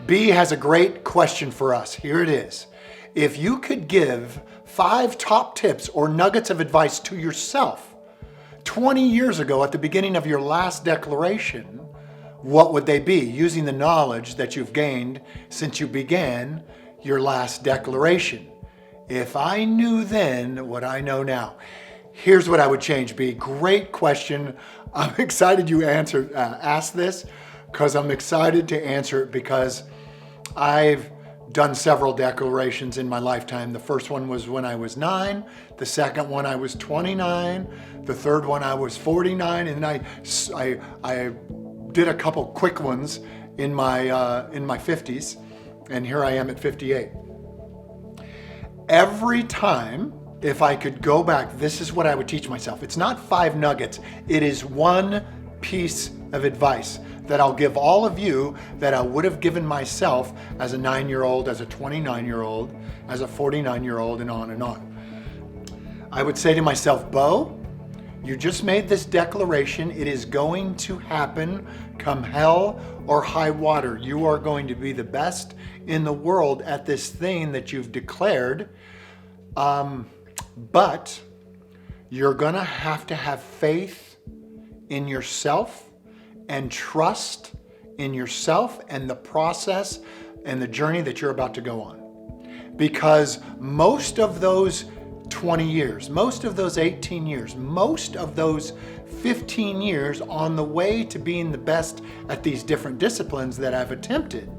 B has a great question for us. Here it is. If you could give 5 top tips or nuggets of advice to yourself 20 years ago at the beginning of your last declaration, what would they be, using the knowledge that you've gained since you began your last declaration? If I knew then what I know now, here's what I would change, B. Great question. I'm excited you asked this, because I'm excited to answer it, because I've done several declarations in my lifetime. The first one was when I was 9. The second one I was 29. The third one I was 49. And I did a couple quick ones in my 50s. And here I am at 58. Every time, if I could go back, this is what I would teach myself. It's not 5 nuggets. It is one piece of advice that I'll give all of you that I would have given myself as a 9-year-old, as a 29-year-old, as a 49-year-old, and on and on. I would say to myself, Bo, you just made this declaration. It is going to happen come hell or high water. You are going to be the best in the world at this thing that you've declared. But you're gonna have to have faith in yourself and trust in yourself and the process and the journey that you're about to go on. Because most of those 20 years, most of those 18 years, most of those 15 years on the way to being the best at these different disciplines that I've attempted,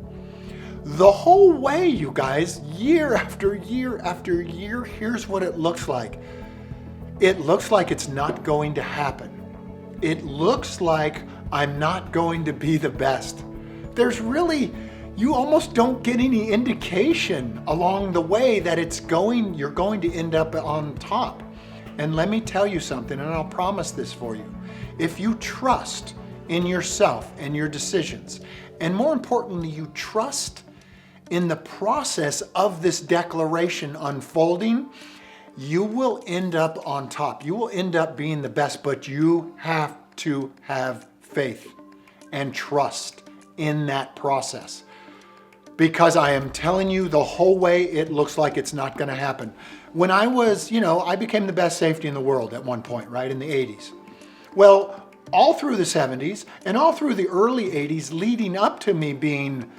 the whole way, you guys, year after year after year, here's what it looks like. It looks like it's not going to happen. It looks like I'm not going to be the best. There's really, you almost don't get any indication along the way that you're going to end up on top. And let me tell you something, and I'll promise this for you. If you trust in yourself and your decisions, and more importantly, you trust in the process of this declaration unfolding, you will end up on top. You will end up being the best, but you have to have faith and trust in that process. Because I am telling you, the whole way it looks like it's not going to happen. When I was, I became the best safety in the world at one point, right, in the 80s. Well, all through the 70s and all through the early 80s leading up to me being,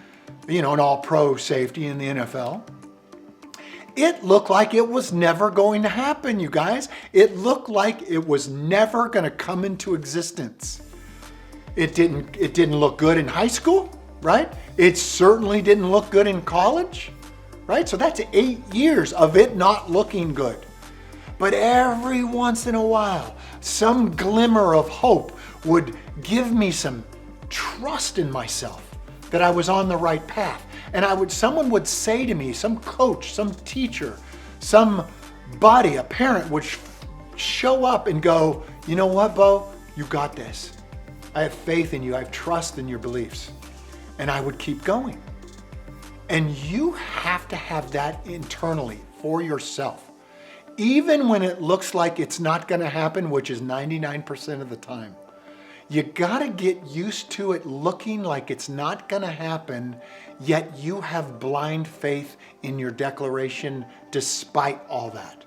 an all-pro safety in the NFL, it looked like it was never going to happen, you guys. It looked like it was never going to come into existence. It didn't look good in high school, right? It certainly didn't look good in college, right? So that's 8 years of it not looking good. But every once in a while, some glimmer of hope would give me some trust in myself that I was on the right path. And someone would say to me, some coach, some teacher, somebody, a parent would show up and go, you know what, Bo, you got this. I have faith in you. I have trust in your beliefs. And I would keep going. And you have to have that internally for yourself. Even when it looks like it's not going to happen, which is 99% of the time. You got to get used to it looking like it's not going to happen, yet you have blind faith in your declaration despite all that.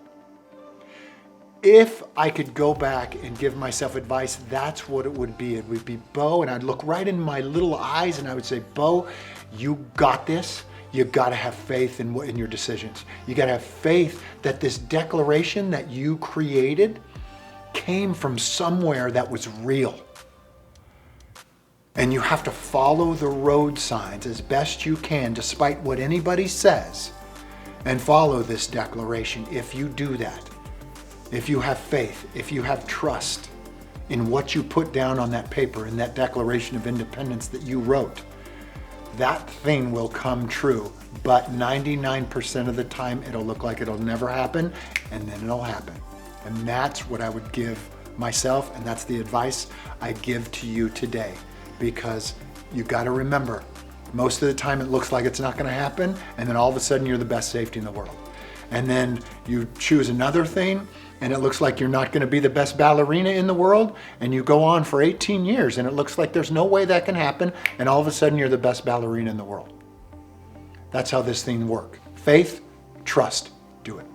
If I could go back and give myself advice, that's what it would be. It would be, Bo, and I'd look right in my little eyes and I would say, Bo, you got this. You got to have faith in your decisions. You got to have faith that this declaration that you created came from somewhere that was real. And you have to follow the road signs as best you can, despite what anybody says, and follow this declaration. If you do that, if you have faith, if you have trust in what you put down on that paper, in that Declaration of Independence that you wrote, that thing will come true. But 99% of the time, it'll look like it'll never happen, and then it'll happen. And that's what I would give myself, and that's the advice I give to you today. Because you got to remember, most of the time it looks like it's not going to happen, and then all of a sudden you're the best safety in the world. And then you choose another thing, and it looks like you're not going to be the best ballerina in the world, and you go on for 18 years, and it looks like there's no way that can happen, and all of a sudden you're the best ballerina in the world. That's how this thing works. Faith, trust, do it.